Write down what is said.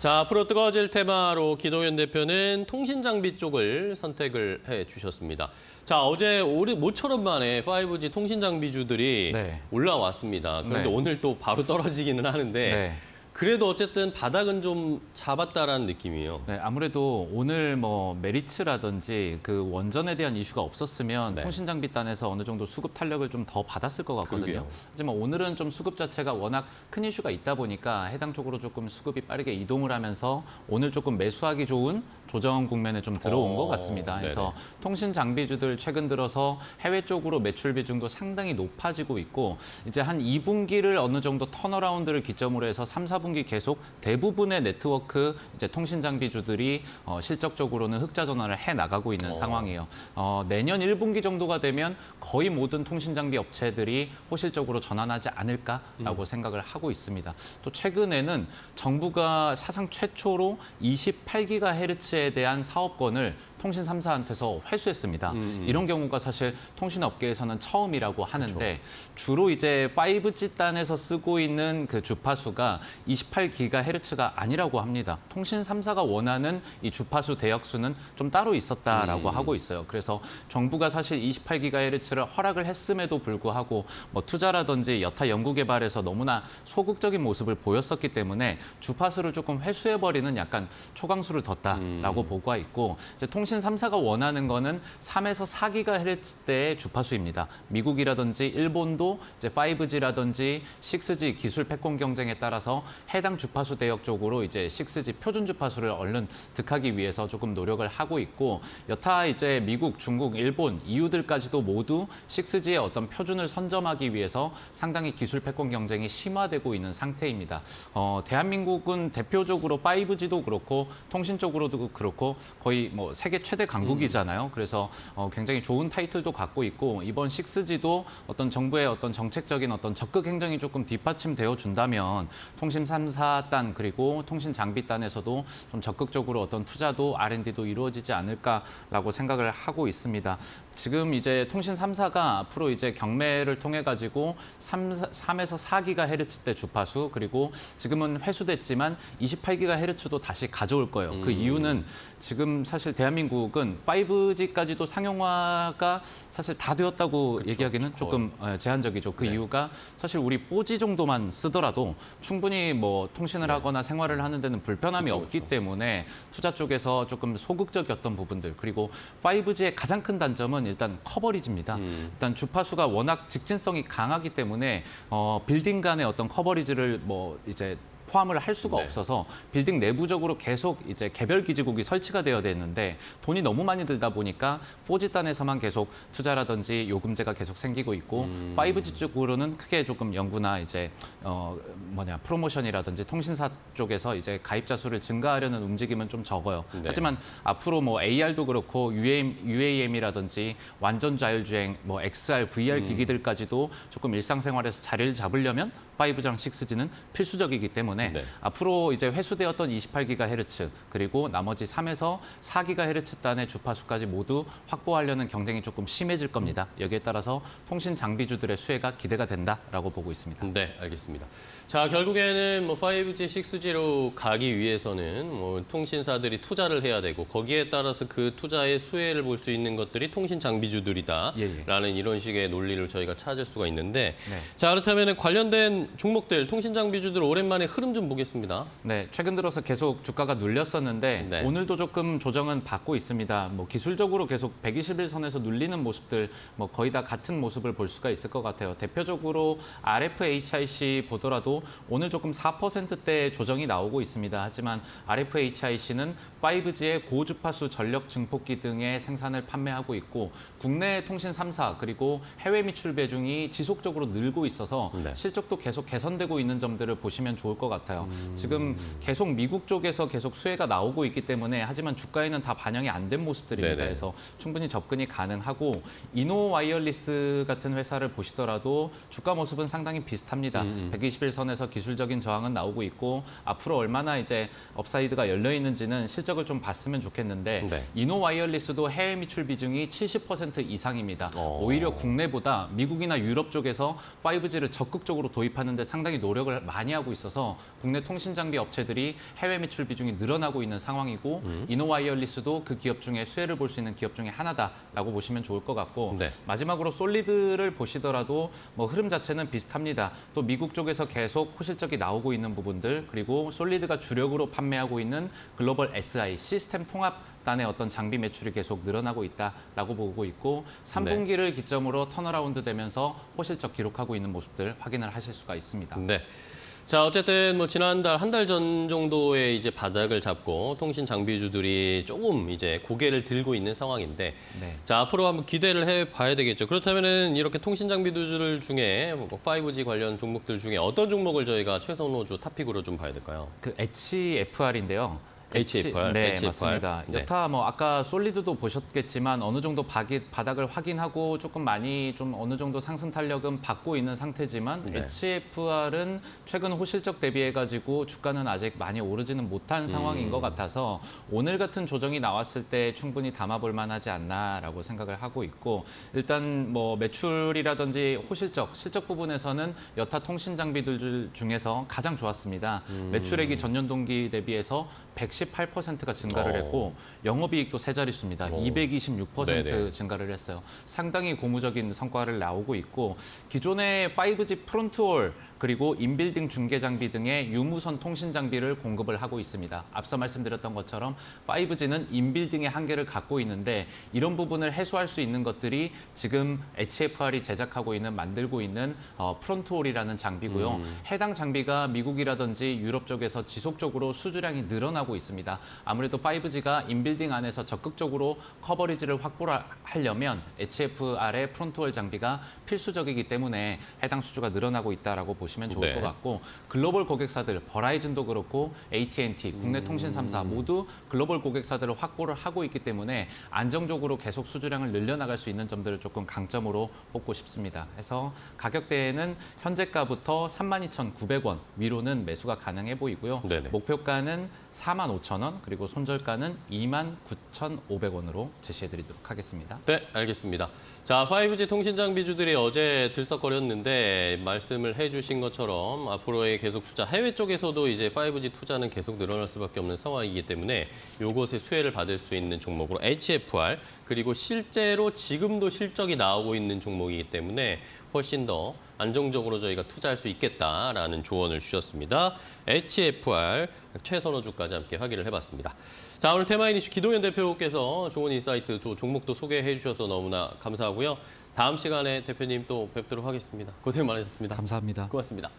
자, 앞으로 뜨거워질 테마로 기동현 대표는 통신장비 쪽을 선택을 해주셨습니다. 자, 어제 모처럼 만에 5G 통신장비주들이 네. 올라왔습니다. 그런데 네. 오늘 또 바로 떨어지기는 하는데 네. 그래도 어쨌든 바닥은 좀 잡았다라는 느낌이에요. 네, 아무래도 오늘 뭐 메리츠라든지 그 원전에 대한 이슈가 없었으면 네. 통신장비단에서 어느 정도 수급 탄력을 좀 더 받았을 것 같거든요. 그러게요. 하지만 오늘은 좀 수급 자체가 워낙 큰 이슈가 있다 보니까 해당 쪽으로 조금 수급이 빠르게 이동을 하면서 오늘 조금 매수하기 좋은 조정 국면에 좀 들어온 것 같습니다. 그래서 통신 장비주들 최근 들어서 해외 쪽으로 매출 비중도 상당히 높아지고 있고 이제 한 2분기를 어느 정도 턴어라운드를 기점으로 해서 3, 4분기 계속 대부분의 네트워크 이제 통신 장비주들이 실적적으로는 흑자 전환을 해 나가고 있는 상황이에요. 내년 1분기 정도가 되면 거의 모든 통신 장비 업체들이 호실적으로 전환하지 않을까라고 생각을 하고 있습니다. 또 최근에는 정부가 사상 최초로 28GHz에 대한 사업권을 통신 3사한테서 회수했습니다. 이런 경우가 사실 통신업계에서는 처음이라고 하는데 주로 이제 5G 단에서 쓰고 있는 그 주파수가 28GHz가 아니라고 합니다. 통신 3사가 원하는 이 주파수 대역수는 좀 따로 있었다라고 하고 있어요. 그래서 정부가 사실 28GHz를 허락을 했음에도 불구하고 뭐 투자라든지 여타 연구개발에서 너무나 소극적인 모습을 보였었기 때문에 주파수를 조금 회수해버리는 약간 초강수를 뒀다라고 보고 있고 이제 통신 3사가 원하는 거는 3에서 4GHz대의 주파수입니다. 미국이라든지 일본도 이제 5G라든지 6G 기술 패권 경쟁에 따라서 해당 주파수 대역 쪽으로 이제 6G 표준 주파수를 얼른 득하기 위해서 조금 노력을 하고 있고 여타 이제 미국, 중국, 일본, EU들까지도 모두 6G의 어떤 표준을 선점하기 위해서 상당히 기술 패권 경쟁이 심화되고 있는 상태입니다. 대한민국은 대표적으로 5G도 그렇고 통신 쪽으로도 그렇고 거의 뭐 세계 최대 강국이잖아요. 그래서 굉장히 좋은 타이틀도 갖고 있고 이번 6G도 어떤 정부의 어떤 정책적인 어떤 적극 행정이 조금 뒷받침되어 준다면 통신 3사 단 그리고 통신 장비 단에서도 좀 적극적으로 어떤 투자도 R&D도 이루어지지 않을까라고 생각을 하고 있습니다. 지금 이제 통신 3사가 앞으로 이제 경매를 통해 가지고 3에서 4GHz대 주파수 그리고 지금은 회수됐지만 28GHz도 다시 가져올 거예요. 그 이유는 지금 사실 대한민국은 5G까지도 상용화가 사실 다 되었다고 얘기하기는 조금 제한적이죠. 그 이유가 사실 우리 4G 정도만 쓰더라도 충분히 뭐 통신을 하거나 생활을 하는 데는 불편함이 없기 때문에 투자 쪽에서 조금 소극적이었던 부분들 그리고 5G의 가장 큰 단점은 일단 커버리지입니다. 일단 주파수가 워낙 직진성이 강하기 때문에 빌딩 간의 어떤 커버리지를 뭐 이제 포함을 할 수가 없어서 빌딩 내부적으로 계속 이제 개별 기지국이 설치가 되어야 되는데 돈이 너무 많이 들다 보니까 4G 단에서만 계속 투자라든지 요금제가 계속 생기고 있고 5G 쪽으로는 크게 조금 연구나 이제 프로모션이라든지 통신사 쪽에서 이제 가입자 수를 증가하려는 움직임은 좀 적어요. 하지만 앞으로 뭐 AR도 그렇고 UAM이라든지 완전 자율주행, 뭐 XR, VR 기기들까지도 조금 일상생활에서 자리를 잡으려면 5G랑 6G는 필수적이기 때문에 앞으로 이제 회수되었던 28GHz 그리고 나머지 3에서 4GHz 단의 주파수까지 모두 확보하려는 경쟁이 조금 심해질 겁니다. 여기에 따라서 통신 장비주들의 수혜가 기대가 된다라고 보고 있습니다. 네, 알겠습니다. 자, 결국에는 뭐 5G, 6G로 가기 위해서는 뭐 통신사들이 투자를 해야 되고 거기에 따라서 그 투자의 수혜를 볼 수 있는 것들이 통신 장비주들이다라는 이런 식의 논리를 저희가 찾을 수가 있는데 자, 그렇다면 관련된 종목들, 통신 장비주들 오랜만에 흐름 좀 보겠습니다. 네, 최근 들어서 계속 주가가 눌렸었는데 오늘도 조금 조정은 받고 있습니다. 뭐 기술적으로 계속 121선에서 눌리는 모습들 뭐 거의 다 같은 모습을 볼 수가 있을 것 같아요. 대표적으로 RFHIC 보더라도 오늘 조금 4%대 조정이 나오고 있습니다. 하지만 RFHIC는 5G의 고주파수 전력 증폭기 등의 생산을 판매하고 있고 국내 통신 3사 그리고 해외 미출 비중이 지속적으로 늘고 있어서 실적도 계속 개선되고 있는 점들을 보시면 좋을 것 같아요. 지금 계속 미국 쪽에서 계속 수혜가 나오고 있기 때문에 하지만 주가에는 다 반영이 안 된 모습들입니다. 그래서 충분히 접근이 가능하고 이노 와이어리스 같은 회사를 보시더라도 주가 모습은 상당히 비슷합니다. 121선에서 기술적인 저항은 나오고 있고 앞으로 얼마나 이제 업사이드가 열려 있는지는 실적을 좀 봤으면 좋겠는데 이노 와이어리스도 해외 미출 비중이 70% 이상입니다. 오히려 국내보다 미국이나 유럽 쪽에서 5G를 적극적으로 도입하지 진입하는 데 상당히 노력을 많이 하고 있어서 국내 통신 장비 업체들이 해외 매출 비중이 늘어나고 있는 상황이고 이노와이어리스도 그 기업 중에 수혜를 볼 수 있는 기업 중에 하나다라고 보시면 좋을 것 같고 네. 마지막으로 솔리드를 보시더라도 뭐 흐름 자체는 비슷합니다. 또 미국 쪽에서 계속 호실적이 나오고 있는 부분들 그리고 솔리드가 주력으로 판매하고 있는 글로벌 SI 시스템 통합단의 어떤 장비 매출이 계속 늘어나고 있다라고 보고 있고 3분기를 기점으로 턴어라운드 되면서 호실적 기록하고 있는 모습들 확인을 하실 수가 있습니다. 네. 자, 어쨌든 뭐 지난달 한 달 전 정도에 이제 바닥을 잡고 통신 장비주들이 조금 이제 고개를 들고 있는 상황인데, 네. 자, 앞으로 한번 기대를 해 봐야 되겠죠. 그렇다면은 이렇게 통신 장비주들 중에 뭐 5G 관련 종목들 중에 어떤 종목을 저희가 최선호주 탑픽으로 좀 봐야 될까요? 그 HFR인데요. HFR, 네, HFR. 맞습니다. 네. 여타 뭐 아까 솔리드도 보셨겠지만 어느 정도 바닥을 확인하고 조금 많이 좀 어느 정도 상승 탄력은 받고 있는 상태지만 네. HFR은 최근 호실적 대비해가지고 주가는 아직 많이 오르지는 못한 상황인 것 같아서 오늘 같은 조정이 나왔을 때 충분히 담아볼 만하지 않나라고 생각을 하고 있고 일단 뭐 매출이라든지 실적 부분에서는 여타 통신 장비들 중에서 가장 좋았습니다. 매출액이 전년 동기 대비해서 118%가 증가를 했고 영업이익도 세 자릿수입니다. 226% 네네. 증가를 했어요. 상당히 고무적인 성과를 나오고 있고 기존의 5G 프론트홀 그리고 인빌딩 중계 장비 등의 유무선 통신 장비를 공급을 하고 있습니다. 앞서 말씀드렸던 것처럼 5G는 인빌딩의 한계를 갖고 있는데 이런 부분을 해소할 수 있는 것들이 지금 HFR이 제작하고 있는 만들고 있는 프론트홀이라는 장비고요. 해당 장비가 미국이라든지 유럽 쪽에서 지속적으로 수주량이 늘어나고 있습니다. 아무래도 5G가 인빌딩 안에서 적극적으로 커버리지를 확보를 하려면 HFR의 프론트홀 장비가 필수적이기 때문에 해당 수주가 늘어나고 있다라고 보시면 좋을 네. 것 같고 글로벌 고객사들 버라이즌도 그렇고 AT&T 국내 통신 3사 모두 글로벌 고객사들을 확보를 하고 있기 때문에 안정적으로 계속 수주량을 늘려나갈 수 있는 점들을 조금 강점으로 뽑고 싶습니다. 그래서 가격대에는 현재가부터 32,900원 위로는 매수가 가능해 보이고요. 네네. 목표가는 45,000원 그리고 손절가는 29,500원으로 제시해드리도록 하겠습니다. 네, 알겠습니다. 자, 5G 통신 장비주들이 어제 들썩거렸는데 말씀을 해주신 것처럼 앞으로의 계속 투자, 해외 쪽에서도 이제 5G 투자는 계속 늘어날 수밖에 없는 상황이기 때문에 이곳에 수혜를 받을 수 있는 종목으로 HFR 그리고 실제로 지금도 실적이 나오고 있는 종목이기 때문에 훨씬 더 안정적으로 저희가 투자할 수 있겠다라는 조언을 주셨습니다. HFR 최선호주까지 함께 확인을 해봤습니다. 자, 오늘 테마인 이슈 기동현 대표께서 좋은 인사이트 또 종목도 소개해 주셔서 너무나 감사하고요. 다음 시간에 대표님 또 뵙도록 하겠습니다. 고생 많으셨습니다. 감사합니다. 고맙습니다.